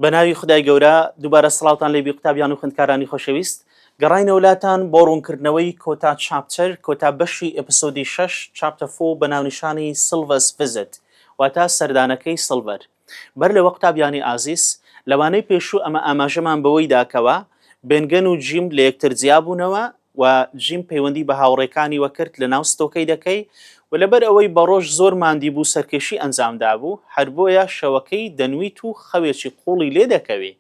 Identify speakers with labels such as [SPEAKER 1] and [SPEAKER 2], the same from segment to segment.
[SPEAKER 1] بەناوی خدای گەورە دووبارە سڵاوتان لێبی قوتابیان و خوێندکارانی خۆشەویست گەڕاینە وڵاتان بۆ ڕوونکردنەوەی کۆتا چاپتەر کۆتا بەشی ئیپسۆدی 6 چاپتە 4 بە ناونیشانی سیلڤەرس ڤیزت واتە سەردانەکەی سیلڤەر بەر لەوە قوتابیانی ئازیز لەوانەی پێشوو ئەمە ئاماژەمان بەوەی داکەوە بێنگەن و جیم لە یەکتر جیابوونەوە و جیم پەیوەندی بە هاوڕێکانی وەکرد لە ناو ستۆکەی دەکەی و لەبەر ئەوەی بەڕۆژ زۆر ماندی بوو سەرکێشی ئەنجامدا بوو هەر بۆیە شەوەکەی دەنویت و خەوێکی قوڵی لێ دەکەوێ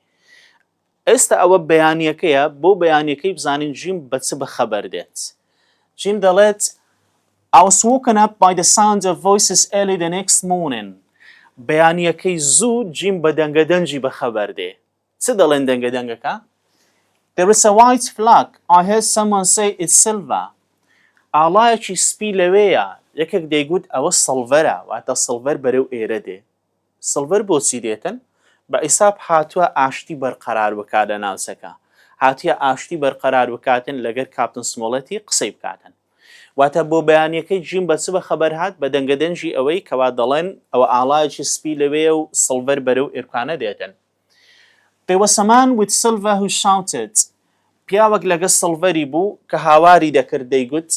[SPEAKER 1] ئێستا ئەوە بەیانیەکەیە بۆ بەیانیەکەی بزانین جیم بە چ بەخەبەر دێت جیم دەڵێت I was woken up by the sound of voices early the next morning بەیانیەکەی زوو جیم بە دەنگەدەنجی بەخەبەر دێ چ دەڵێن دەنگەدەنگەکە There is a white flag. I heard someone say it's silver. ئاڵایەکی سپی لەوەیە یەکێک دەیگوت ئەوە سڵڤەرە واتە سڵڤەر بەرەو ئێرە دێ سڵڤەر بۆچی دێتن بە ئیساب هاتووە ئاشتی بەرقەرار بکات لە ناوچەکە هاتیە ئاشتی بەرقەرار بکاتن لەگەر کاپتن سمۆڵەتی قسەی بکاتن واتە بۆ بەیانیەکەی جیم بە چ بەخەبەر هات بە دەنگەدەنجی ئەوەی کەوا دەڵێن ئەوە ئاڵایەکی سپی لەوەیە و سڵڤەر بەرەو ئێرکانە دێتن There was a man with silver who shouted پیاوەک لەگە سڵڤەری بوو کە هاواری دەکرد دەیگوت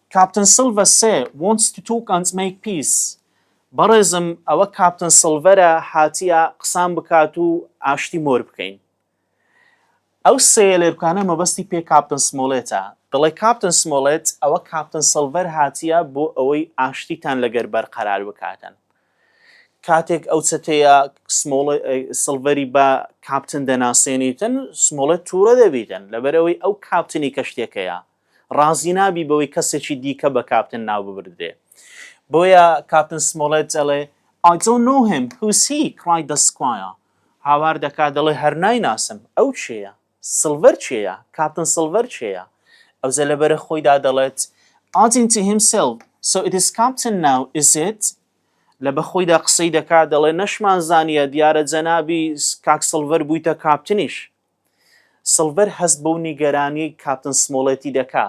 [SPEAKER 1] Captain Silver say wants to talk and make peace. بەڕێزم ئەوە کاپتن سڵڤەرە هاتیە قسان بکات و ئاشتی مۆر بکەین. ئەو سێ لێرکانە مەبەستی پێ کاپتن سمۆڵێتە. دڵێ کاپتن سمۆڵێت ئەوە کاپتن سڵڤەر هاتیە بۆ ئەوەی ئاشتیتان لەگەر بەرقەرار بکاتن. کاتێک ئەو چەتەیە سڵڤەری بە کاپتن دەناسێنیتن سمۆڵێت تووڕە دەبیتن لەبەرەوەی ئەو کاپتنی کەشتێکەیە. ڕازی نابی بەوەی کەسێکی دیکە بە کاپتن ناو ببردێ بۆیە کاپتن سمۆڵێت دەڵێ I don't know him. Who's he? cried the squire. هاوار دەکات دەڵێ هەر نایناسم ئەو چێیە سڵڤەر چێیە کاپتن سڵڤەر چێیە ئەوزە لەبەرە خۆیدا دەڵێت adding to himself so it is captain now is it لە بەخۆیدا قسەی دەکات دەڵێ نەشمان زانیە دیارە جەنابی کاک سڵڤەر بوویتە کاپتنیش سڵڤەر هەست بەو نیگەرانی کاپتن سمۆڵێتی دەکا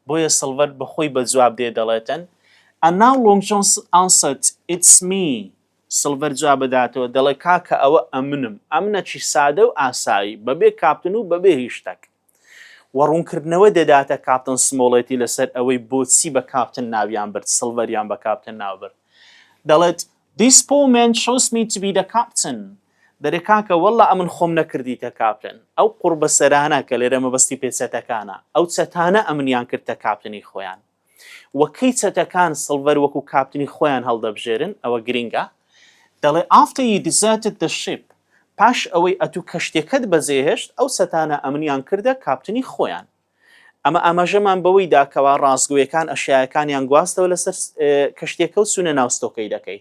[SPEAKER 1] بۆیە سڵڤەر بەخۆی بە جواب دێ دەڵێتن And now Long John answered It's me سڵڤەر جواب بداتەوە دەڵێ کاکە ئەوە ئەمنم ئەمنەکی سادە و ئاسایی بەبێ کاپتن و بەبێ هیچ شتێک وەڕوونکردنەوە دەداتە کاپتن سمۆڵێتی لەسەر ئەوەی بۆچی بە کاپتن ناویان برد سڵڤەریان بە کاپتن ناوبرد دەڵێت This poor man chose me to be the captain دەرێ کاکە وەڵا ئەمن خۆم نەکردیتە کاپتن ئەو قوڕبە سەرانە کە لێرە مەبەستی پێچەتەکانە ئەو چەتانە ئەمنیان کردتە کاپتنی خۆیان وەکەی چەتەکان سڵڤەر وەکو کاپتنی خۆیان هەڵدەبژێرن ئەوە گرینگە دەڵێ After you deserted the ship پاش ئەوەی ئەتوو کەشتێکەت بەجێهێشت ئەو چەتانە ئەمنیان کردە کاپتنی خۆیان ئەمە ئاماژەمان بەوەی داکەوە ڕاستگویەکان ئەشیایەکانیان گواستەوە لەسەر کەشتێکە و سونە ناوستۆکەی دەکەی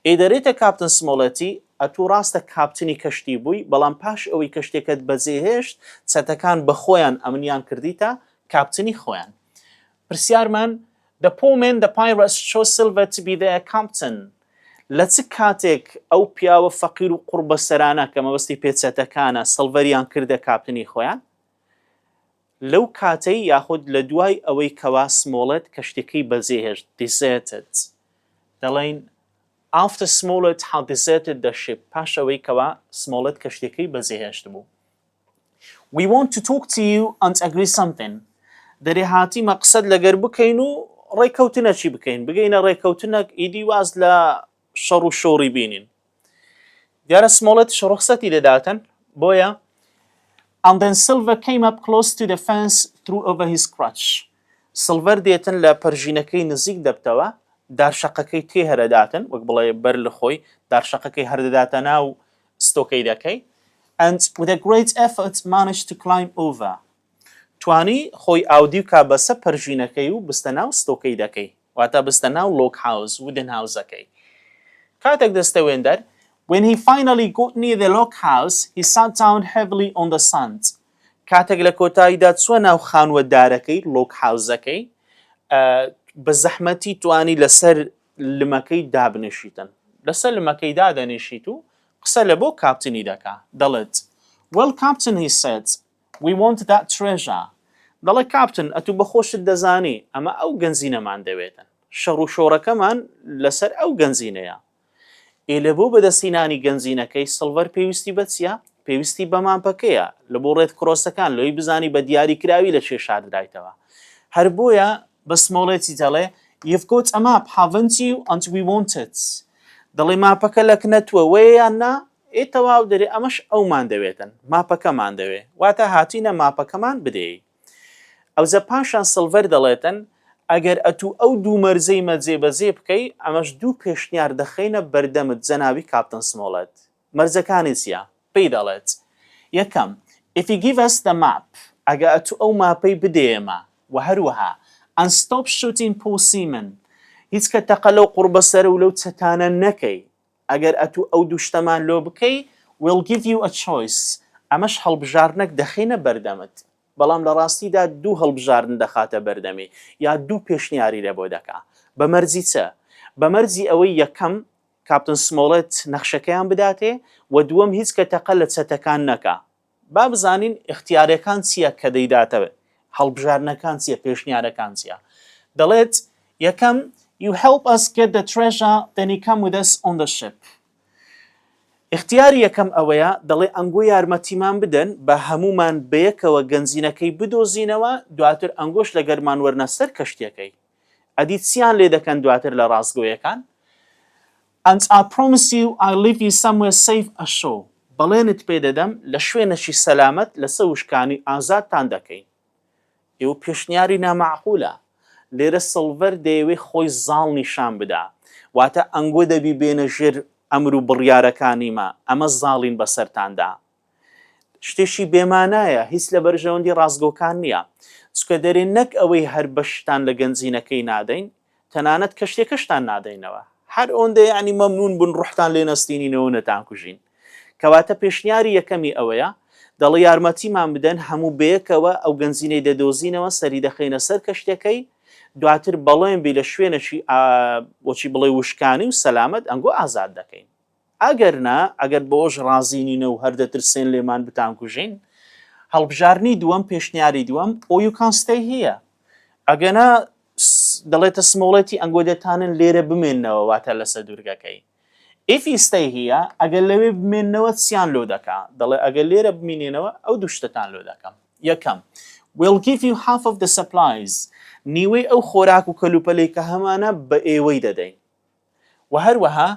[SPEAKER 1] ئێدەرێتە کاپتن سمۆڵەتی ئەتوو ڕاستە کاپتنی کەشتی بووی بەڵام پاش ئەوەی کەشتێکت بەجێهێشت چەتەکان بە خۆیان ئەمنیان کردیتە کاپتنی خۆیان پرسیارمان The poor man the pirates chose Silver to be their captain لە چ کاتێک ئەو پیاوە فەقیر و قوڕبە سەرانە کە مەبەستی پێچەتەکانە سڵڤەریان کردە کاپتنی خۆیان لەو کاتەی یاخود لە دوای ئەوەی کەوا سمۆڵێت کەشتێکەی بەجێهێشت deserted دەڵێن After Smollett had deserted the ship پاش ئەوەی کەوا سمۆڵێت کەشتێکەی بەجێهێشت بوو We want to talk to you and agree something دەرێ هاتیمە قسەت لەگەر بکەین و ڕێکەوتنەچی بکەین بگەینە ڕێکەوتنەک ئیدی واز لە شەڕ و شۆڕی بینین دیارە سمۆڵێت ڕوخسەتی دەداتن بۆیە And then Silver came up close to the fence threw over his crutch سڵڤەر دێتن لە پەرژینەکەی نزیک دەبتەوە دارشەقەکەی تێ هەرەداتن وەک بڵێ بەر لە خۆی دارشەقەکەی هەردەداتە ناو ستۆکەی دەکەی and with a great effort managed to climb over توانی خۆی ئاودی و کا بەسە پەرژینەکەی و بستە ناو ستۆکەی دەکەی واتە بستە ناو لۆک هاوس ودن هاوزەکەی کاتێک دەستەوێندەر When he finally got near the log house, he sat down heavily on the sand. کاتێک لە کۆتاییدا چووە ناو خانوەدارەکەی لۆک هاوزەکەی بە زەحمەتی توانی لەسەر لمەکەی دابنیشیتن لەسەر لمەکەی دادەنیشیت و قسە لە بۆ کاپتنی دەکا دەڵێت Well, Captain, he said, we want that treasure. دەڵێ کاپتن ئەتوو بەخۆشت دەزانی ئەمە ئەو گەنجینەمان دەوێتن شەڕ و شۆڕەکەمان لەسەر ئەو گەنجینەیە ئێلە بۆ بەدەستهێنانی گەنجینەکەی سڵڤەر پێویستی بە چیە؟ پێویستی بە ماپەکەیە لە بۆ ڕێت کرۆسەکان لۆی بزانی بە دیاریکراوی لە چێ شاردرایتەوە هەر بۆیە بە سمۆڵێتی دەڵێ You've got a map, haven't you? And we want it. دەڵێ ماپەکە لەکنەتووە وەیە یان نا؟ تەواو دەرێ ئەمەش ئەومان دەوێتن ماپەکەمان دەوێ واتە هاتوینە ماپەکەمان بدەی ئەوزە پاشان سڵڤەر دەڵێتن ئەگەر ئەتوو ئەو دوو مەرزەی مەجێبەجێ بکەی ئەمەش دوو پێشنیار دەخەینە بەردەمت جەناوی کاپتن سمۆڵێت مەرزەکانی چییە؟ پێی دەڵێت یەکەم If you give us the map ئەگە ئەتوو ئەو ماپەی بدەیەمە و هەروەها and stop shooting Paul Seaman هیچ کە تەقە لەو قوربەسەرە و لەو چەتانە نەکەی ئەگەر ئەتوو ئەو دوو شتەمان لۆ بکەی we'll give you a choice ئەمەش هەڵبژارنەک دەخینە بەردەمت بەڵام لە ڕاستیدا دوو هەڵبژارن دەخاتە بەردەمی یا دوو پێشنیاری لە بۆ دەکا بە مەرجی چە؟ بە مەرجی ئەوەی یەکەم کاپتن سمۆڵێت نەخشەکەیان بداتێ و دووەم هیچ کە تەقە لە چەتەکان نەکا با بزانین اختیارەکان چییە کە دەیداتەوە هەڵبژارنەکان چییە پێشنیارەکان چییە دەڵێت یەکەم You help us get the treasure, then you come with us on the ship. اختیاری یەکەم ئەوەیە دەڵێ ئەنگۆ یارمەتیمان بدەن بە هەمومان بەیەکەوە گەنجینەکەی بدۆزینەوە دواتر ئەنگۆش لە گەرمان وەرنە سەر کەشتیەکەی ئەدی چیان لێ دەکەن دواتر لە ڕاستگۆیەکان And I promise you I'll leave you somewhere safe ashore. بەڵێنت پێ دەدەم لە شوێنەشی سەلامەت لەسەر وشکانی ئازادتان دەکەین ئێوە پێشنیاری نامەعقولە لێرە سڵڤەر دەیەوێ خۆی زاڵ نیشان بدا واتە ئەنگۆ دەبی بێنە ژێر ئەمر و بڕیارەکانیمە ئەمە زاڵین بەسەرتاندا شتێکی بێمانایە هیچ لە بەرژەوەندی ڕاستگۆکان نییە چکە دەرێ نەک ئەوەی هەر بەشتان لە گەنجینەکەی نادەین تەنانەت کەشتێکەشتان نادەینەوە هەر ئەوەندە یعنی مەمنون بن ڕوحتان لێ نەستینینەوە نەتان کوژین کەواتە پێشنیاری یەکەمی ئەوەیە دەڵێ یارمەتیمان بدەن هەموو بەیەکەوە ئەو گەنجینەی دەدۆزینەوە سەری دەخەینە سەر کەشتەکەی دواتر بەڵێن بی لە شوێنەشی بۆچی بڵێ وشکانی و سەلامەت ئەنگۆ ئازاد دەکەین ئەگەر نا ئەگەر بۆش ڕازینینە و هەردەترسێن لێمان بتان کوژین هەڵبژارنی دووەم پێشنیاری دووەم ئەو you can stay here ئەگەنا دەڵێتە سمۆڵێتی ئەنگۆ دەتانن لێرە بمێننەوە واتە لەسەر دوورگەکەی If you stay here ئەگەر لەوێ بمێننەوە چیان لۆ دەکا دەڵێ ئەگەر لێرە بمێنێنەوە ئەو دوو شتتان لۆ دەکەم یەکەم We'll give you half of the supplies نیوەی ئەو خۆراک و کەلوپەلەی کە هەمانە بە ئێوەی دەدەین و هەروەها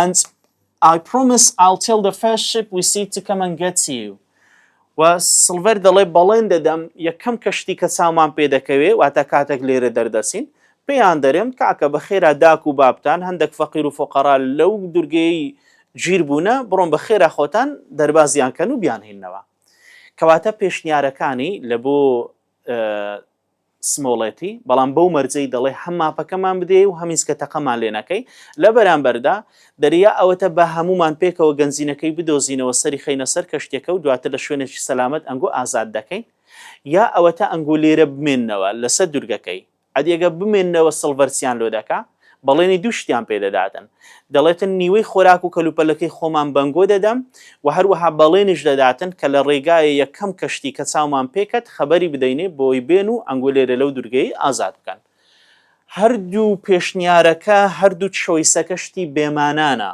[SPEAKER 1] and I promise I'll tell the first ship we see to come and get you و سڵڤەر دەڵێ بەڵێن دەدەم یەکەم کەشتی کە چاومان پێ دەکەوێ واتە کاتێک لێرە دەردەچین پێیان دەرێم کاکە بەخێرا داک و بابتان هەندێک فەقیر و فۆقەرا لەو دورگەی گیر بوونە بڕۆن بەخێرا خۆتان دەربازیانکەن و بیانهێننەوە کەواتە پێشنیارەکانی لە بۆ سمۆڵێتی بەڵام بەو مەرجەی دەڵێ هەم ماپەکەمان بدێ و هەمیز کە تەقەمان لێ نەکەی لە بەرامبەردا دەریا ئەوەتە بە هەمومان پێکەوە گەنجینەکەی بدۆزینەوە سەری خەینە سەر کەشتێکە و دواتر لە شوێنێکی سەلامەت ئەنگۆ ئازاد دەکەین یا ئەوەتە ئەنگۆ لێرە بمێننەوە لەسەر دوورگەکەی ئەدیەگە بمێننەوە سڵڤەرچیان لۆ دەکا بەڵێنی دوو شتیان پێدەداتن دەڵێتن نیوەی خۆراک و کەلوپەلەکەی خۆمان بەنگۆ دەدەم و هەروەها بەڵێنیش دەداتن کە لە ڕێگایە یەکەم کەشتی کە چاومان پێکەت خەبەری بدەینێ بۆی بێن و ئەنگۆ لێرە لەو دوورگەی ئازاد بکەن هەردوو پێشنیارەکە هەردوو چۆیسەکە شتی بێمانانە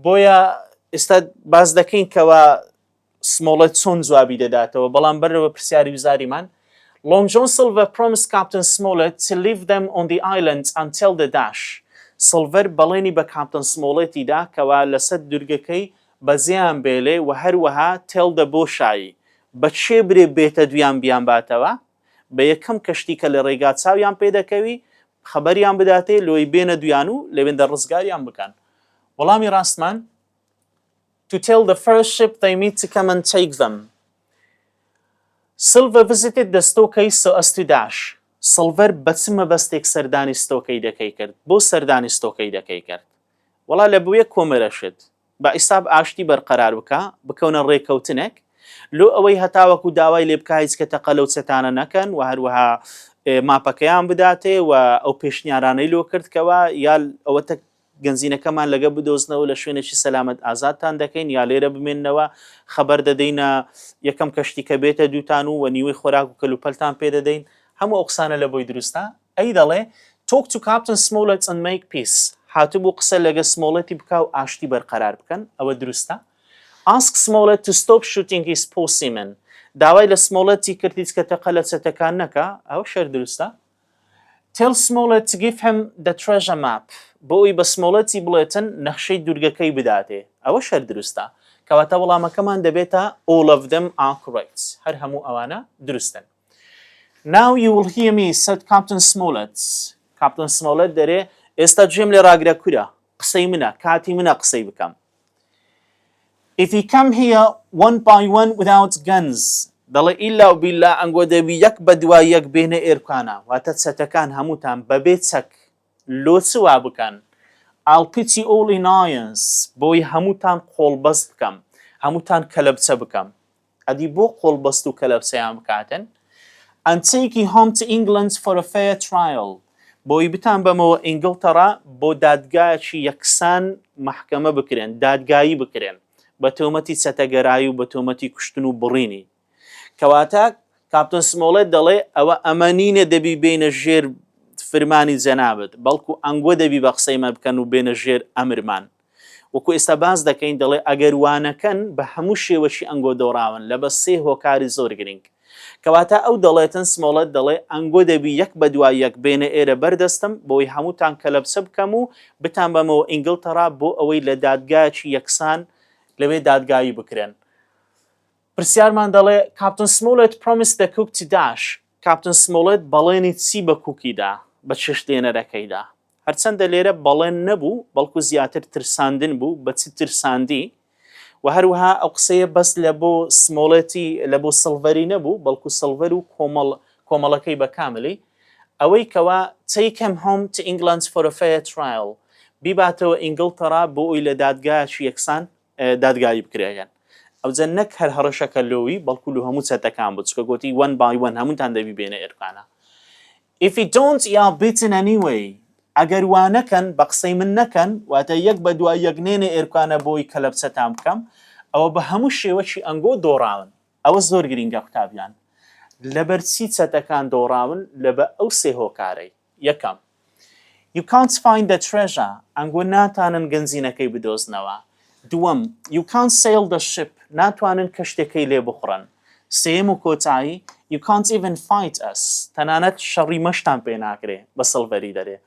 [SPEAKER 1] بۆیە ئێستا باز دەکەین کەوە سمۆڵێت چۆن جوابی دەداتەوە بەڵام بەرەوە پرسیاری وزاریمان Long John Silver promised Captain Smollett to leave them on the island until the dash. Silver بەڵێنی بە کاپتن سمۆڵێتیدا کەوا لەسەر دوورگەکەی بەزیان بێلێ و هەروەها تێڵ دە بۆ شایی بە چێ برێ بێتە دویان بیان باتەوە بە یەکەم کەشتی کە لە ڕێگا چاویان پێدەکەوی خەبەریان بداتێ لۆی بێنە دویان و لەوێندە ڕزگاریان بکەن وەڵامی ڕاستمان To tell the first ship they meet to come and take them. Silver visited the stokey so as to dash. Silver بەچمە بەستێک سەردانی ستۆکەی دەکەی کرد بۆ سەردانی ستۆکەی دەکەی کرد وەڵا لە بوویە کۆمەرەشت بە ئیساب ئاشتی بەرقەرار بکەونە ڕێکەوتنێک لۆ ئەوەی هەتاوەکو داوای لێ بکە هیچ کە تەقە لەو چەتانە نەکەن و هەروەها ماپەکەیان بداتێ و ئەو پێشنیارانەی لۆ کردکەوە یا ئەوەتە گەنجینەکەمان لەگە بدۆزنەوە لە شوێنێکی سەلامەت ئازادتان دەکەین یا لێرە بمێننەوە خەبەر دەدەینە یەکەم کەشتی کە بێتە دووتان و نیوەی خۆراک و کەلوپەلتان پێدەدەین هەموو ئەو قسانە لە بۆی دروستە ئەی دەڵێ Talk to Captain Smollett and make peace هاتبوو قسە لەگە سمۆڵەتی بکە و ئاشتی بەرقەرار بکەن ئەوە دروستە. Ask Smollett to stop shooting his postsemen. داوای لە سمۆڵەتی کردیت کە تەقە لە چەتەکان نەکە ئەوە شەر دروستە. Tell Smollett to give him the treasure map. بۆ ئەوی بە سمۆڵەتی بڵێتن نەخشەی دوورگەکەی بداتێ ئەوە شەر دروستە. کەواتە وەڵامەکەمان دەبێتە all of them are correct. هەر هەموو ئەوانە دروستن. Now you will hear me, said Captain Smollett. Captain Smollett دەرێ ئێستا جێم لێ ڕاگرە کورە قسەی منە کاتی منە قسەی بکەم. If you come here one by one without guns, دەڵێ ئیلا و بیلا ئەنگۆ دەبی یەک بە دوای یەک بێنە ئێرکانە واتە چەتەکان هەمووتان بەبێ چەک لۆچوا بکەن. I'll put you all in irons بۆی هەمووتان قۆڵبەست بکەم هەمووتان کەلەبچە بکەم. ئەدی بۆ قۆڵبەست و کەلەبچەیان بکاتن. And take you home to England for a fair trial. بۆی بتان بەمەوە ئینگلتەرا بۆ دادگایەکی یەکسان محکەمە بکرێن دادگایی بکرێن بە تۆمەتی چەتەگەرایی و بە تۆمەتی کوشتن و بڕینی. کەواتە کاپتن سمۆڵێت دەڵێ ئەوە ئەمەنینە دەبی بینە ژێر فرمانی جەنابەت بەڵکو ئەنگۆ دەبی بە قسەیمە بکەن و بێنە ژێر ئەمرمان. وەکو ئێستا باز دەکەین دەڵێ ئەگەر وانەکەن بە هەموو شێوەشی ئەنگۆ دۆڕاون لە بە سێ هۆکاری زۆر گرنگ. کەواتە ئەو دەڵێتن سمۆڵەت دەڵێ ئەنگۆ دەبی یەک بە دوای یەک بێنە ئێرە بەردەستم بۆی هەمووتان کەلەبچە بکەم و بتان بەمەوە ئینگلتەرا بۆ ئەوەی لە دادگایەکی یەکسان لەوێ دادگایی بکرێن. پرسیارمان دەڵێ کاپتن سمۆڵێت promised the cook to dash. کاپتن سمۆڵێت بەڵێنی چی بە کوکیدا بە چشتێنەرەکەیدا. هەرچەندە لێرە بەڵێن نەبوو بەڵکو زیاتر ترساندن بوو بە چی ترساندی و هەروەها ئەو قسەیە بەس لە بۆ سمۆڵێتی لە بۆ سڵڤەری نەبوو بەڵکو سڵڤەر و کۆمەڵەکەی بە کاملی ئەوەی کەوا take him home to England for a fair trial بیباتەوە ئینگلتەرا بۆ ئەوی لە دادگایەکی یەکسان دادگایی بکرێن. ئەوجە نەک هەر هەڕەشەکە لۆوی بەڵکو لە هەموو چەتەکان بوو چکە گوتی one by one هەمووتان دەبی بێنە ئێرکانە. If you don't you are beaten anyway. ئەگەر وانەکەن بە قسەی من نەکەن واتە یەک بە دوای یەک نێنە ئێرکانە بۆی کەلەبچەتان بکەم ئەوە بە هەموو شێوەشی ئەنگۆ دۆڕاون. ئەوە زۆر گرینگە قوتابیان لەبەر چی چەتەکان دۆڕاون لەبە ئەو سێ هۆکارەی. یەکەم You can't find the treasure ئەنگۆ ناتانن گەنجینەکەی بدۆزنەوە. دووەم You can't sail the ship ناتوانن کەشتەکەی لێ بخڕن. سێم و کۆتایی You can't even fight us تەنانەت شەڕی مەشتان پێ ناکرێ بە سڵڤەری دەرێ.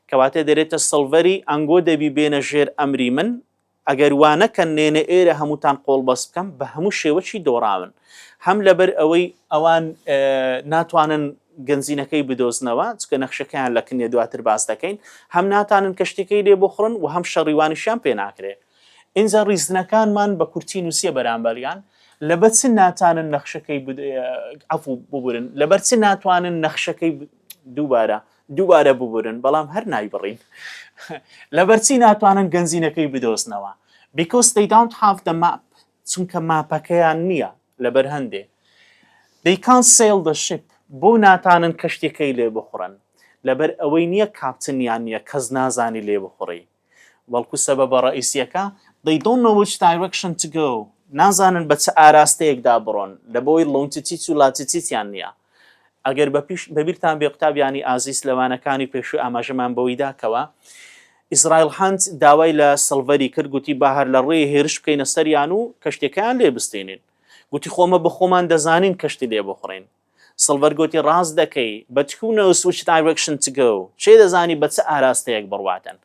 [SPEAKER 1] کەواتە دەرێتە سڵڤەری ئەنگۆ دەبی بێنە ژێر ئەمری من ئەگەر وانەکەن نێنە ئێرە هەمووتان قۆڵبەست بکەم بە هەموو شێوەشی دۆڕاون هەم لەبەر ئەوەی ئەوان ناتوانن گەنجینەکەی بدۆزنەوە چکە نەخشەکەیان لە کنێ دواتر باز دەکەین هەم ناتانن کەشتەکەی لێ بخڕن و هەم شەڕیوانیشیان پێ ناکرێ. ئینجا ڕیزنەکانمان بە کورتی نووسیە بەرامبەریان لەبەر چ ناتانن نەخشەکەی عەفو ببورن لەبەر چ ناتوانن نەخشەکەی دووبارە ببورن بەڵام هەر نایبڕین لەبەر چی ناتوانن گەنجینەکەی بدۆزنەوە because they don't have the map چونکە ماپەکەیان نییە لەبەر هەندێ. They can't sail the ship بۆ ناتانن کەشتەکەی لێ بخڕن لەبەر ئەوەی نییە کاپتنیان نییە کەس نازانی لێ بخڕی بەڵکو سەبەبە ڕئیسیەکە they don't know which direction to go نازانن بە چه ئاراستەیەکدا بڕۆن لە بۆی لۆنتیتیت و لاتیتیتیان نییە. ئەگەر بەبیرتان بێ قوتابیانی ئازیز لەوانەکانی پێشوو ئاماژەمان بەوەی داکەوە ئیسرائیل هەند داوای لە سڵڤەری کرد گوتی با هەر لە ڕێی هێرش بکەینە سەریان و کەشتەکەیان لێ بستێنین گوتی خۆمە بە خۆمان دەزانین کەشتی لێ بخڕین. سڵڤەر گوتی ڕاست دەکەی but who knows which direction to go چێ دەزانی بە چه ئاراستەیەک بڕواتن.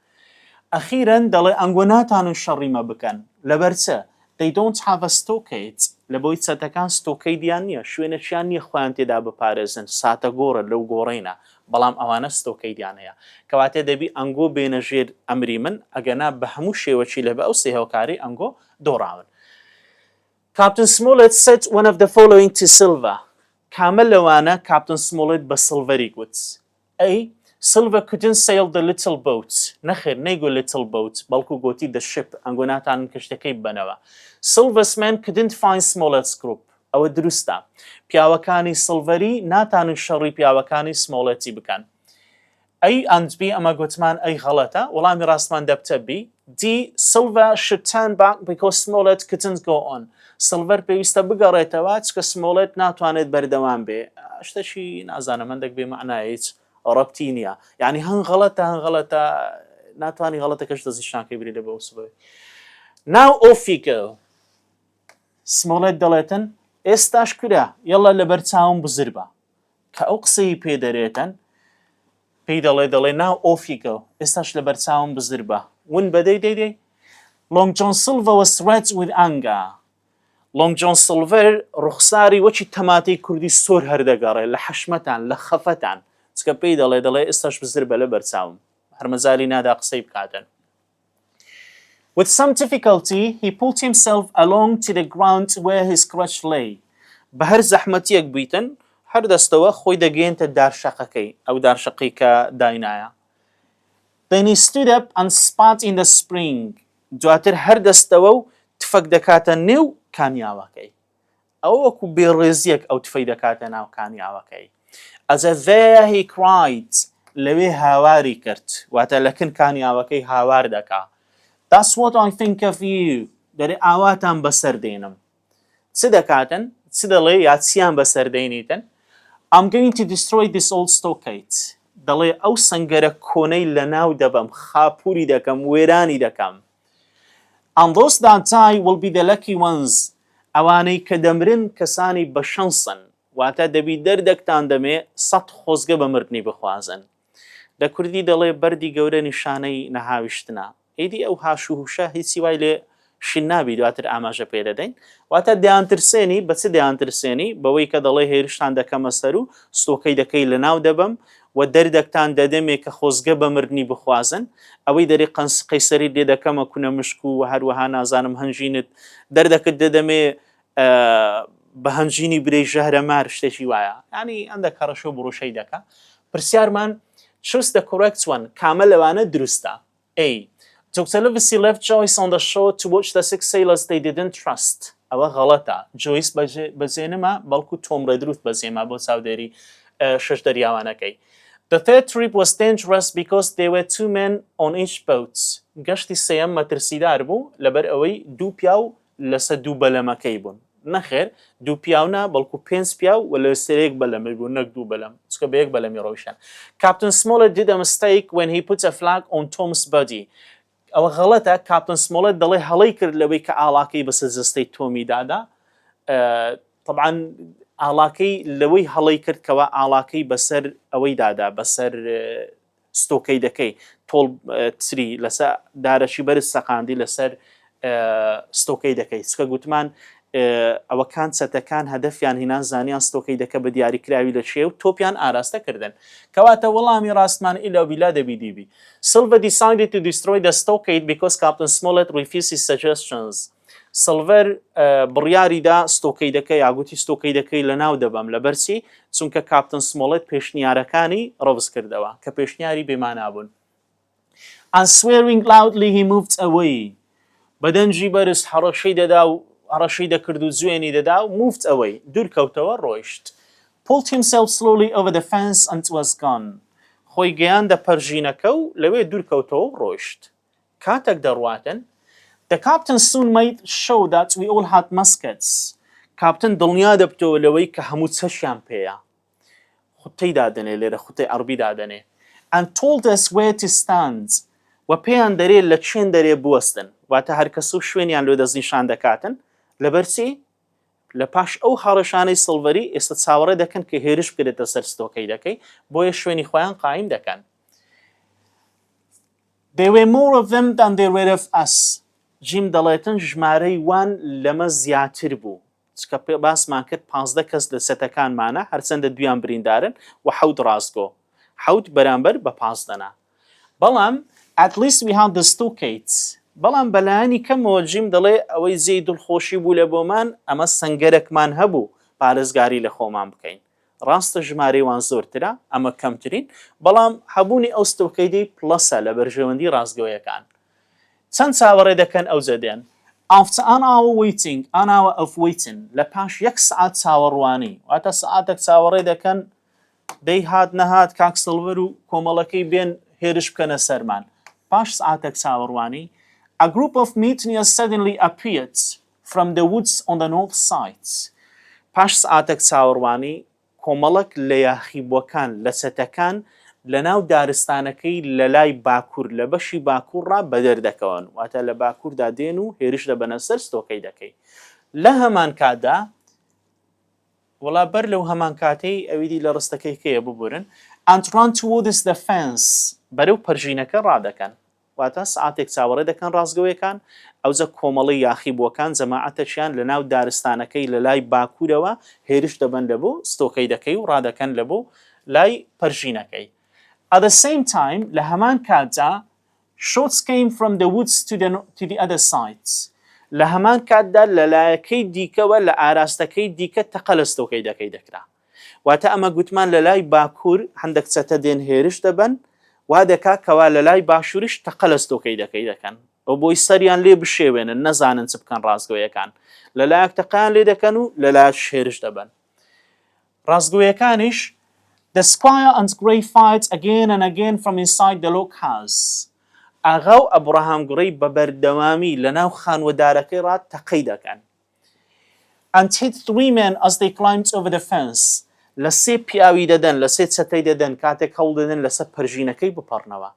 [SPEAKER 1] ئەخیرەن دەڵێ ئەنگۆ ناتانن شەڕیمە بکەن لەبەر چە they don't have a stockade لە بۆی چەتەکان ستۆکەی دیان نییە شوێنەچیان نییە خۆیان تێدا بپارێزن ساتە گۆڕە لەو گۆڕینە بەڵام ئەوانە ستۆکەی دیان هەیە کەواتە دەبی ئەنگۆ بێنە ژێر ئەمری من ئەگەنا بە هەموو شێوەچی لە بە ئەو سێ هۆکاری ئەنگۆ دۆڕاون. Captain Smollett said one of the following to Silver. کامە لەوانە کاپتن سمۆڵێت بە سڵڤەری گوت. A. Silver couldn't sail the little boat. نەخێر نەیگۆ little boat بەڵکو گوتی the ship ئەنگۆ ناتانن کەشتەکەی ببەنەوە. Silver's men couldn't find Smollett's group. ئەوە دروستە. پیاوەکانی سڵڤەری ناتانن شەڕی پیاوەکانی سمۆڵێتی بکەن. A and B ئەمە گوتمان ئەی غەڵەتە وەڵامی ڕاستمان دەبتە B. D. Silver should turn back because Smollett couldn't go on. سڵڤەر پێویستە بگەڕێتەوە چکە سمۆڵێت ناتوانێت بەردەوام بێ. شتێکی نازانم هەندێک بێ معنای هیچ ڕەبتی نییە. یعنی هەن غەڵەتە ناتوانانی غەڵەتەکەش دەزیشتانکەی بری لە بە سبەوەی. Now off you go. سمۆڵێت دەڵێتن ئێستاش کرا یەڵە لەبەر چاوم بزر بە کە ئەو قسەی پێ دەرێتن پێی دەڵێ now off you go ئێستاش لەبەر چاوم بزر بە ون بەدەی دەیدەی. Long John Silver was red with anger. Long John Silver ڕوخساری وەکی تەماتەی کوردی سۆر هەردەگەڕێ لە حەشمەتان لە خەفەتان چکە پێی دەڵێ ئێستاش بزر بە لەبەر چاوم هەرمەزاری نادا قسەی بکاتن. With some difficulty, he pulled himself along to the ground where his crutch lay. بە هەر زەحمەتیەک بیتن هەر دەستەوە خۆی دەگەێنتە دارشەقەکەی ئەو دارشەقەی کە داینایە. Then he stood up and spat in the spring. دواتر هەر دەستەوە و تفەک دەکاتە نێو کانیاوەکەی. ئەو وەکو بێڕێزیەک ئەو تفەی دەکاتە ناو کانیاوەکەی. As a there he cried. لەوێ هاواری کرد واتە لەکن کانیاوەکەی هاوار دەکا. That's what I think of you. دەرێ ئاواتان بەسەردێنم. چ دەکاتن؟ چ دەڵێ یا چیان بەسەردێنیتن؟ I'm going to destroy this old stockade. دەڵێ ئەو سەنگەرە کۆنەی لە ناو دەبەم خاپوری دەکەم وێرانی دەکەم. And those that die will be the lucky ones. ئەوانەی کە دەمرن کەسانی بەشەنسن واتە دەبی دەردەکتان دەمێ سەد خۆزگە بە مردنی بخوازن. لە کوردی دەڵێ بەردی گەورە نیشانەی نەهاویشتنە. ئیدی ئەو هاش و هوشە هیچی وای لێ شین نابی دواتر ئاماژە پێ دەدەین واتە دەیانترسێنی بە چ دەیانترسێنی بەوەی کە دەڵێ هێرشتان دەکەمە سەر و ستۆکەی دەکەی لە ناو دەبم و دەردەکتان دەدەمێ کە خۆزگە بە مردنی بخوازن ئەوەی دەری قەیسەری لێ دەکەمە کونە مشک و هەروەها نازانم هەنجینت دەردەکت دەدەمێ بە هەنجینی برەی ژەهرەمار شتێکی وایە ینی ئەندە کەڕەشە و بڕۆشەی دەکا. پرسیارمان choose the correct one. کامە لەوانە دروستە. A. Dr. Livesey left Joyce on the shore to watch the 6 sailors they didn't trust. ئەوە غەڵەتە. جۆیس بەزێنمە بەڵکو تۆم ڕێدروست بەزێمە بۆ چاودێری شەش دەریاوانەکەی. The third trip was dangerous because there were 2 men on each boat. گەشتی سێیەم مەترسیدار بوو لەبەر ئەوەی 2 پیاو لەسەر 2 بەلەمەکەی بوون. نەخێر 2 پیاونا بەڵکو 5 پیاو و لە سەرێک بەلەمی بوو نەک 2 بەلەم چکە بە 1 بەلەمی ڕۆیشتن. Captain Smollett did a mistake when he put a flag on Tom's body. ئەوە غەڵەتە کاپتن سمۆڵێت دەڵێ هەڵەی کرد لەوەی کە ئاڵاکەی بەسەر جەستەی تۆمی دادا. طبعاً ئاڵاکەی لەوەی هەڵەی کرد کەوە ئاڵاکەی بەسەر ئەوەی دادا بەسەر ستۆکەی دەکەی تۆڵ تری لەسەر دارەشی بەرز سەقاندی لەسەر ستۆکەی دەکەی چکە گوتمان ئەوە کانسەتەکان هەدەفیان هینان زانیان ستۆکەی دەکە بە دیاریکراوی لە چێ و تۆپیان ئاراستە کردن کەواتە وەڵامی ڕاستمان ئیلا بیلا دەبی دیبی. Silver decided to destroy the stockade because Captain Smollett refused his suggestions. Silver بڕیاریدا ستۆکەی دەکەی یاگوتی ستۆکەی دەکەی لە ناو دەبەم لەبەرچی چونکە کاپتن سمۆڵێت پێشنیارەکانی ڕەوز کردەوە کە پێشنیاری بێمانابوون. And swearing loudly he moved away. بەدەنجی بەرز هەڕەشەی دەدا و هەڕەشەی دەکرد و جوێنی دەدا و moved away دوور کەوتەوە ڕۆیشت. Pulled himself slowly over the fence and was gone. خۆی گەیاندە پەرژینەکە و لەوێ دوور کەوتەوە و ڕۆیشت. کاتێک دەڕواتن The captain soon made sure that we all had muskets. کاپتن دڵنیا دەبتەوە لەوەی کە هەموو چەشیان پێیە. خوتەی دادنێ لێرە خوتەی عەربی دادنێ. And told us where to stand. و پێیان دەرێ لە چێن دەرێ بوەستن. واتە هەر کەس و شوێنیان لێ دەستنیشان دەکاتن. لەبەرچی لە پاش ئەو هەڕەشانەی سڵڤەری ئێستا چاوەڕێ دەکەن کە هێرش بکرێتە سەر ستۆکەی دەکەی بۆیە شوێنی خۆیان قایم دەکەن. There were more of them than there were of us. جیم دەڵێتن ژمارەی وان لەمە زیاتر بوو چکە باسمان کرد 15 کەس لە سەتەکانمانە هەرچەندە دویان بریندارن و 7 ڕاستگۆ 7 بەرامبەر بە 15. بەڵام at least we had the stockades. بەڵام بەلایانی کەمەوە جیم دەڵێ ئەوەی زێی دڵخۆشی بوو لە بۆمان ئەمە سەنگەرێکمان هەبوو پارێزگاری لە خۆمان بکەین. ڕاستە ژمارەی وان زۆرترە ئەمە کەمترین بەڵام هەبوونی ئەو ستۆکەیدەی پلەسە لە بەرژەوەندی ڕاستگۆیەکان. چەند چاوەڕێ دەکەن ئەو زەدێن. After an hour waiting, an hour of waiting لە پاش 1 سعات چاوەڕوانی واتە سعاتێک چاوەڕێ دەکەن دەی هات نەهات کاک سڵڤەر و کۆمەڵەکەی بێن هێرش بکەنە سەرمان. پاش سعاتێک چاوەڕوانی A group of mutineers suddenly appeared from the woods on the north side. پاش سعاتێک چاوەڕوانی کۆمەڵک لە یاخیبووەکان لە سەتەکان لەناو دارستانەکەی لە لای باکوور لە بەشی باکوورڕا بەدەردەکەون واتە لە باکووردا دێن و هێرش دەبەنە سەر ستۆکەی دەکەی لە هەمان کاتدا وڵا بەر لەو هەمان کاتەی ئەویدی لە ڕستەکەی کەیە ببورن and run towards the fence بەرەو پەرژینەکە ڕادەکەن واتە سعاتێک چاوەڕێ دەکەن ڕازگەوەیەکان ئەوجە کۆمەڵی یاخیبووەکان جەماعەتەشیان لە ناو دارستانەکەی لە لای باکوورەوە هێرش دەبەن لە بۆ ستۆکەی دەکەی و ڕادەکەن لە بۆ لای پەرژینەکەی. At the same time لە هەمان کاتدا shots came from the woods to the other sides لە هەمان کاتدا لە لایەکەی دیکەوە لە ئاراستەکەی دیکە تەقە لە ستۆکەی دەکەی دەکرا واتە ئەمە گوتمان لە لای باکوور هەندێک چەتە دێن هێرش دەبن وا دەکا کەوا لە لای باشووریش تەقە لە ستۆکەی دەکەی دەکەن ئەو بۆی سەریان لێ بشێوێنن نەزانن چ بکەن ڕازگۆیەکان لە لایەک تەقەیان لێ دەکەن و لە لایەش هێرش دەبن. ڕازگۆیەکانیش The squire and Grey fight again and again from inside the log house. ئاغا و ئەبراهام گوڕەی بە بەردەوامی لە ناو خانوەدارەکەی ڕات تەقەی دەکەن. And hit 3 men as they climbed over the fence. لە سێ پیاوی دەدەن لە سێ چەتەی دەدەن کاتێک هەوڵ دەدەن لەسەر پەرژینەکەی بپەڕنەوە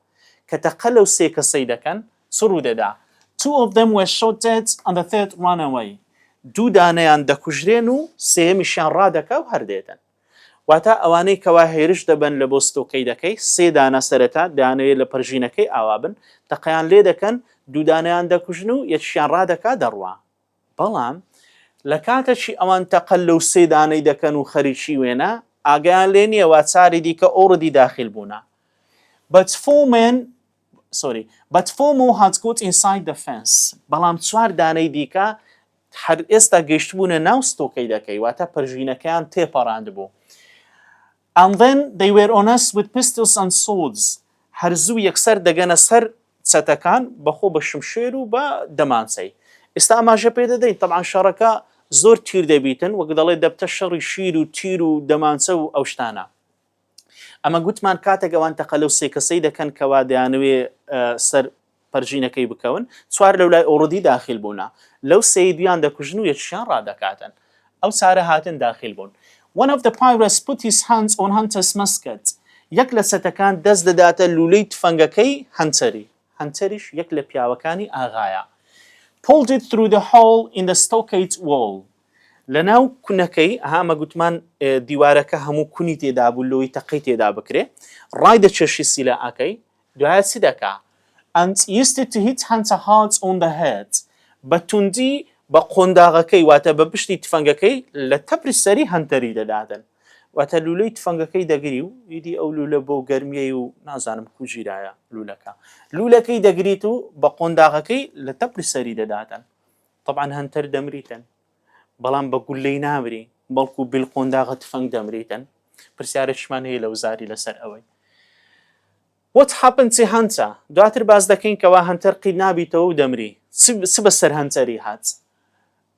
[SPEAKER 1] کە تەقە لەو سێ کەسەی دەکەن سڕوو دەدا. 2 of them were shot dead and the third ran away. دوو دانەیان دەکوژرێن و سێمیشیان ڕادەکە و هەردێتن. واتە ئەوانەی کەوا هێرش دەبن لە بۆ ستۆکەی دەکەی سێ دانە سەرەتا دانەیە لە پەرژینەکەی ئاوا بن تەقەیان لێ دەکەن دوو دانەیان دەکوژن و یەکشیان ڕادەکا دەڕوا. بەڵام لە کاتێکی ئەوان تەقە لەو سێ دانەی دەکەن و خەریکی وێنە ئاگیان لێ نییە وا چاری دیکە ئۆڕدی داخل بوونە. But 4 more had got inside the fence. بەڵام 4 دانەی دیکە هەر ئێستا گەیشتبوونە ناو ستۆکەی دەکەی واتە پەرژینەکەیان تێپەڕاند بوو. And then they were on us with pistols and swords. هەرزوو یەکسەر دەگەنە سەر چەتەکان بەخۆ بە شمشێر و بە دەمانچەی. ئێستا ئاماژە پێ دەدەین طبعا شەڕەکە زۆر تیر دەبیتن وەک دەڵێ دەبتە شەڕی شیر و تیر و دەمانچە و ئەو شتانە. ئەمە گوتمان کاتێک ئەوان تەقە لەو سێ کەسەی دەکەن کەوا دەیانوێ سەر پەرژینەکەی بکەون 4 لەو لای ئۆڕدی داخل بوونە لەو سێی دویان دەکوژن و یەکشیان ڕادەکاتن ئەو چارە هاتن داخل بوون. One of the pirates put his hands on Hunter's musket. یەک لە چەتەکان دەست دەداتە لولەی تفەنگەکەی هەنتەریش یەک لە پیاوەکانی ئاغایە. Pulled it through the hole in the stockade wall. لەناو کونەکەی ئەمە گوتمان دیوارەکە هەموو کونی تێدا بوو لۆی تەقەی تێدا بکرێ ڕای دەچێشی سیلاعەکەی دوایە چی دەکا and used it to hit Hunter hard on the head. بە توندی بە قۆنداغەکەی واتە بە پشتی تفەنگەکەی لە تەپری سەری هەنتەری دەداتن واتە لولەی تفەنگەکەی دەگری و ئیدی ئەو لولە بۆ گەرمیەی و نازانم کوژیرایە لولەکەی دەگریت و بە قۆنداغەکەی لە تەپری سەری دەداتن طبعا هەنتەر دەمریتن بەڵام بە گولەی نامری بەڵکو بیلقۆنداغە تفەنگ دەمریتن پرسیارێکمان هەیە لە وزاری لەسەر ئەوەی. What happened to Hunter؟ دواتر باز دەکەین کەوا هەنتەر قید نابیتەوە و دەمری چ بەسەر هەنتەری هات؟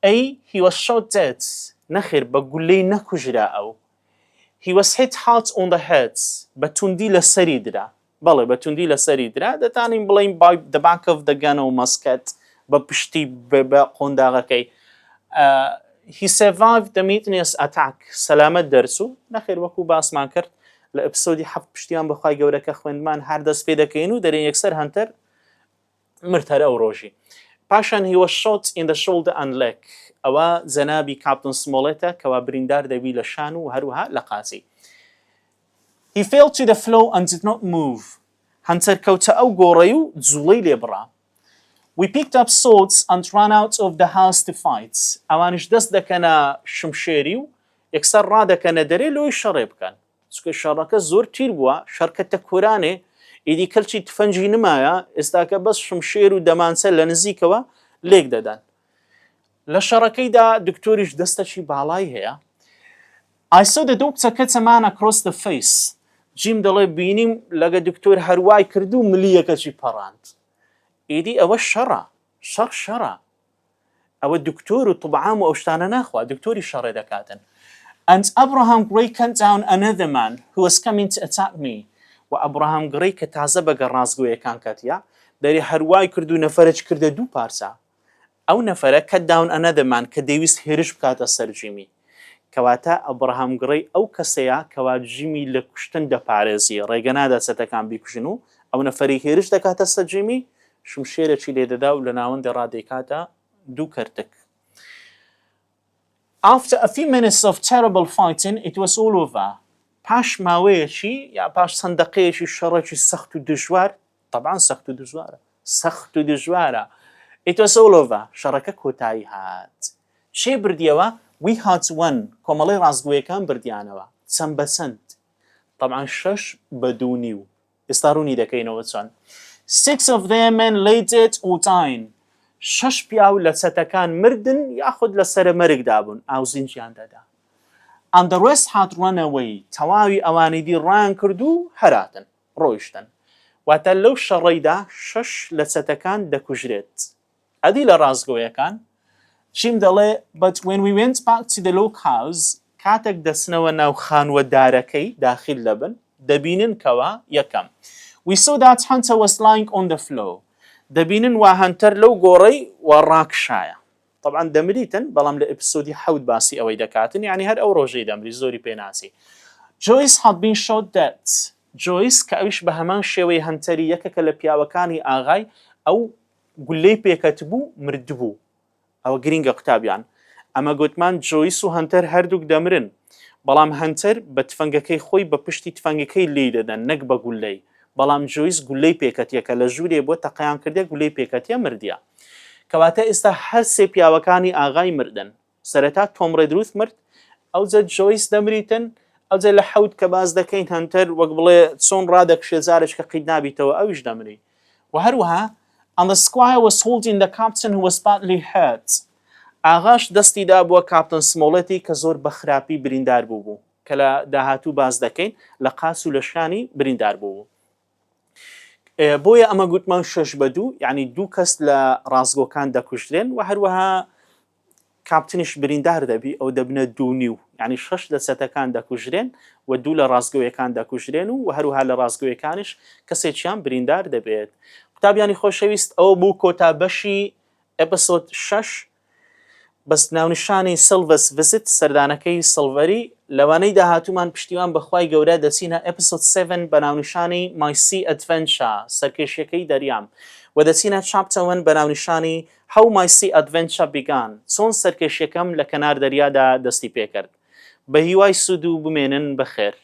[SPEAKER 1] he was shot dead. نەخێر بە گولەی نەکوژرا ئەو. He was hit hard on the head. بە توندی لە سەری درا. بەڵێ بە توندی لە سەری درا دەتانین بڵین by the back of the gun or musket بە پشتی بە قۆنداغەکەی. He survived the mutinous attack. سەلامەت دەرچوو نەخێر وەکو باسمان کرد لە ئیپسۆدی 7 پشتیان بەخوای گەورەکە خوێندمان هەر دەست پێ دەکەین و دەرێن یەکسەر هەنتەر مرتەرە ئەو ڕۆژی. پاشان he was shot in the shoulder and leg. ئەوە جەنابی کاپتن سمۆڵێتە کەوا بریندار دەبی لە شان و هەروەها لە قاچی. He fell to the floor and did not move. هەنتەر کەوتە ئەو گۆڕەی و جوڵەی لێبڕا. We picked up swords and ran out of the house to fight. ئەوانش دەست دەکەنە شمشێری و یەکسەر ڕادەکەنە دەرێ لۆی شەڕێ بکەن. چونکە شەڕەکە زۆر تیر بووە شەرکەتە کۆرانێ ئیدی کەلچی تفەنجی نمایە ئێستاکە بەس شمشێر و دەمانچە لە نزیکەوە لێک دەدەن. لە شەڕەکەیدا دکتۆریش دەستەکی باڵای هەیە. I saw the doctor cut a man across the face. جیم دەڵێ بینیم لەگە دکتۆر هەروای کرد و ملیەکەچی پەڕاند. ئیدی ئەوە شەڕە ئەوە دکتۆر و طبعام و ئەو شتانە ناخوا دکتۆری شەڕێ دەکاتن. And Abraham Gray cut down another man who was coming to attack me. و ئەبراهام گڕەی کە تازە بەگە ڕازگۆیەکان کەتیا دەری هەروای کرد و نەفەرەج کردە 2 پارچە. ئەو نەفەرە cut down another man کە دەیویست هێرش بکاتە سەر جیمی کەواتە ئەبراهام گڕی ئەو کەسەیە کەوا جیمی لە کوشتن دەپارێزی ڕێگە نادا چەتەکان بیکوژن و ئەو نەفەری هێرش دەکاتە سەرجیمی شمشێرێکی لێ دەدا و لە ناوەندی ڕادێکاتە دوو کەرتک. After a few minutes of terrible fighting, it was all over. پاش ماوەیەکی یا پاش چەند دەقەیەکی شەڕێکی سەخت و دژوار، طبعا سەخت و دژوارە، سەخت و دژوارە. It was all over. شەڕەکە کۆتایی هات. چێ بردیەوە؟ We had won. کۆمەڵەی ڕازگۆیەکان بردیانەوە. چەند بە چەند. طبعا 6 بە 2.5. ئێستا ڕوونی دەکەینەوە چەند. 6 of their men lay dead or dying. 6 پیاو لە چەتەکان مردن یاخود لە سەرمەرگدا بوون ئاو زینجیان دەدا. And the rest had run away. تەواوی ئەوانی دی ڕایان کرد و هەراتن ڕۆیشتن. واتە لەو شەڕەیدا 6 لە چەتەکان دەکوژرێت. ئەدی لە ڕازگۆیەکان چیم دەڵێ but when we went back to the log house کاتێک دەچنەوە ناو خانوەدارەکەی داخل دەبن دەبینن کەوا یەکەم we saw that Hunter was lying on the floor. دەبینن وا هەنتەر لەو گۆڕەی وا ڕاکشایە. طبعا دەمریتن بەڵام لە ئیپسۆدی 7 باسی ئەوەی دەکاتن یعنی هەر ئەو ڕۆژەی دەمری زۆری پێناسی. Joyce had been shot dead. Joyce کە ئەویش بە هەمان شێوەی هەنتەری یەکێکە لە پیاوەکانی ئاغای ئەو گولەی پێکەت بوو مردبوو. ئەوە گرینگە قوتابیان. ئەمە گوتمان جۆیس و هەنتەر هەردووک دەمرن. بەڵام هەنتەر بە تفەنگەکەی خۆی بە پشتی تفەنگەکەی لێ دەدەن نەک بە گولەی. بەڵام جۆیس گولەی پێکەتیەکە لە ژوورێ بۆ تەقەیان کردێ گولەی پێکەتیە مردیە. کەواتە ئێستا هەر سێ پیاوەکانی ئاغای مردن. سەرەتا تۆم ڕێدروث مرد، ئەوجە جۆیس دەمریتن، ئەوجە لە حەوت کە باز دەکەین هەنتەر وەک بڵێ چۆن ڕادەکشێ زارش کە قید نابیتەوە ئەویش دەمری. و هەروەها and the squire was holding the captain who was badly hurt. ئاغاش دەستیدا بووە کاپتن سمۆڵەتی کە زۆر بە خراپی بریندار بوو کە لە داهاتوو باز دەکەین لە قاس و لە شانی بریندار بوو. بۆیە ئەمە گوتمان 6 بە 2 یعنی 2 کەس لە ڕازگۆکان دەکوژرێن و هەروەها کاپتنیش بریندار دەبی ئەو دەبنە 2.5 یعنی 6 لە چەتەکان دەکوژرێن و 2 لە ڕازگۆیەکان دەکوژرێن و هەروها لە ڕازگۆیەکانش کەسێکیان بریندار دەبێت. قوتابیانی خۆشەویست ئەوە بوو کۆتا بەشی ئەپسۆد 6 بەس ناونیشانی سیلڤەس ڤیزیت سەردانەکەی سڵڤەری لەوانەی داهاتوومان پشتیوان بەخوای گەورە دەچینە ئەپسۆد 7 بە ناونیشانی My Sea Adventure سەرکێشیەکەی دەریام و دەچینە چاپتە 1 بە ناونیشانی How My Sea Adventure Began چۆن سەرکێشیەکەم لە کەنار دەریادا دەستی پێکرد. بە هیوای سوود و بمێنن بەخێر.